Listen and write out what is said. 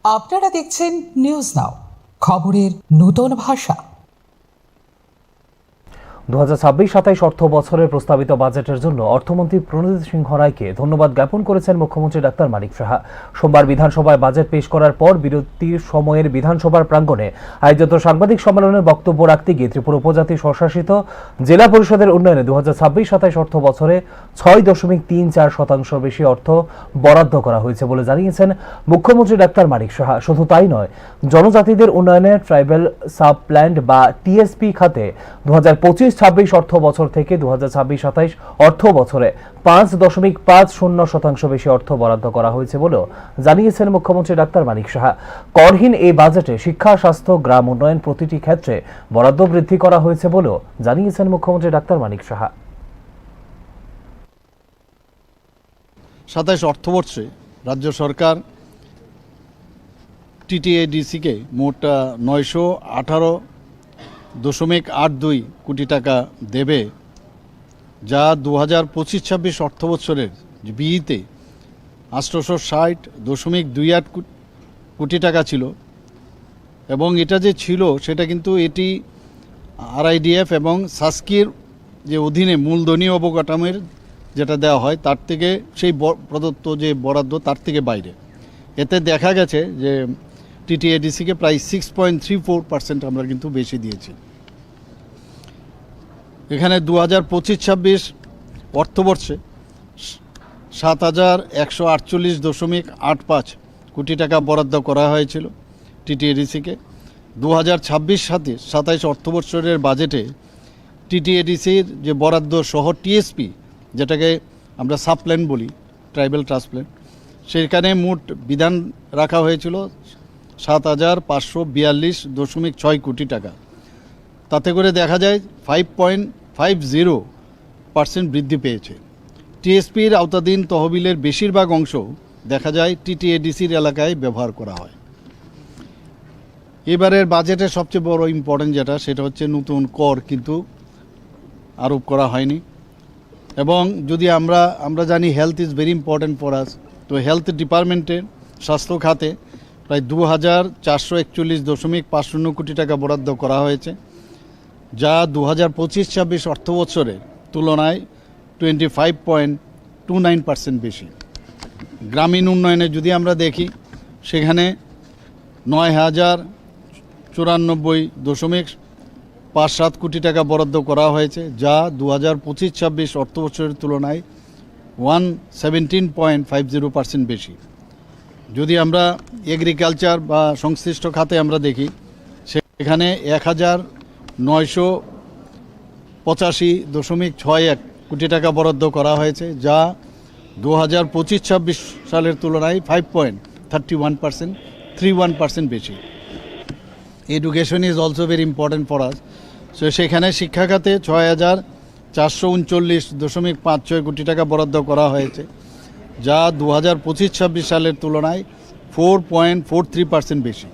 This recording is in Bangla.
আপনারা দেখছেন নিউজ নাও, খবরের নতুন ভাষা। 2026-27 অর্থ বছরের প্রস্তাবিত বাজেটের জন্য অর্থমন্ত্রী প্রণজিৎ সিংহ রায়কে ধন্যবাদ জ্ঞাপন করেছেন মুখ্যমন্ত্রী ডাক্তার মানিক সাহা। সোমবার বিধানসভায় বাজেট পেশ করার পর বিরতির সময়ের বিধানসভার প্রাঙ্গণে আয়োজিত সাংবাদিক সম্মেলনে বক্তব্য রাখতে গিয়ে ত্রিপুরা উপজাতি স্বশাসিত জেলা পরিষদের উন্নয়নে 2026-27 অর্থ বছরে 6.34% বেশি অর্থ বরাদ্দ করা হয়েছে বলে জানিয়েছেন মুখ্যমন্ত্রী ডাক্তার মানিক সাহা। শুধু তাই নয়, জনজাতিদের উন্নয়নে ট্রাইবাল সাব প্ল্যান বা টিএসপি খাতে 2025-26 অর্থ বছর থেকে 2026-27 অর্থ বছরে 5.50% বেশি অর্থ বরাদ্দ করা হয়েছে বলেও জানিয়েছেন মুখ্যমন্ত্রী ডাক্তার মানিক সাহা। করহীন এই বাজেটে শিক্ষা, স্বাস্থ্য, গ্রাম উন্নয়ন প্রতিটি ক্ষেত্রে বরাদ্দ বৃদ্ধি করা হয়েছে বলেও জানিয়েছেন মুখ্যমন্ত্রী ডাক্তার মানিক সাহা। 27 অর্থবর্ষে রাজ্য সরকার টিটিএডিসিকে মোট 918.82 কোটি টাকা দেবে, যা 2025-26 অর্থবৎসরের বিইতে 860.28 কোটি টাকা ছিল। এবং এটা যে ছিল সেটা কিন্তু এটি আরআইডিএফ এবং সাস্কির যে অধীনে মূলধনী অবকাঠামোর যেটা দেওয়া হয় তার থেকে সেই প্রদত্ত যে বরাদ্দ তার থেকে বাইরে। এতে দেখা গেছে যে টিটিএডিসিকে প্রায় 6.34% আমরা কিন্তু বেশি দিয়েছি। এখানে 2025-26 অর্থবর্ষে 7,148.85 কোটি টাকা বরাদ্দ করা হয়েছিল টিটিএডিসিকে। 2026-27 অর্থবর্ষের বাজেটে টিটিএডিসির যে বরাদ্দ সহ টিএসপি, যেটাকে আমরা সাবপ্ল্যান বলি, ট্রাইবাল ট্রান্সপ্ল্যান, সেখানে মোট বিধান রাখা হয়েছিল 7,542.6 কোটি টাকা। তাতে করে দেখা যায় 5.50% বৃদ্ধি পেয়েছে। টিএসপির আওতাধীন তহবিলের বেশিরভাগ অংশ দেখা যায় টিটিএডিসির এলাকায় ব্যবহার করা হয়। এবারের বাজেটের সবচেয়ে বড় ইম্পর্টেন্ট যেটা, সেটা হচ্ছে নতুন কর কিন্তু আরোপ করা হয়নি। এবং যদি আমরা জানি health is very important for us, তো হেলথ ডিপার্টমেন্টে স্বাস্থ্য খাতে প্রায় 2,441.50 কোটি টাকা বরাদ্দ করা হয়েছে, যা 2025-26 অর্থবৎসরের তুলনায় 25.29% বেশি। গ্রামীণ উন্নয়নে যদি আমরা দেখি, সেখানে 9,094.57 কোটি টাকা বরাদ্দ করা হয়েছে, যা 2025-26 অর্থবৎসরের তুলনায় 117.50% বেশি। যদি আমরা এগ্রিকালচার বা সংশ্লিষ্ট খাতে আমরা দেখি, সেখানে 1,985.61 কোটি টাকা বরাদ্দ করা হয়েছে, যা 2025-26 সালের তুলনায় 5.31% বেশি। Education is also very important for us. So সেখানে শিক্ষা খাতে 6,439.56 কোটি টাকা বরাদ্দ করা হয়েছে, যা 2025-26 সালের তুলনায় 4.43% বেশি।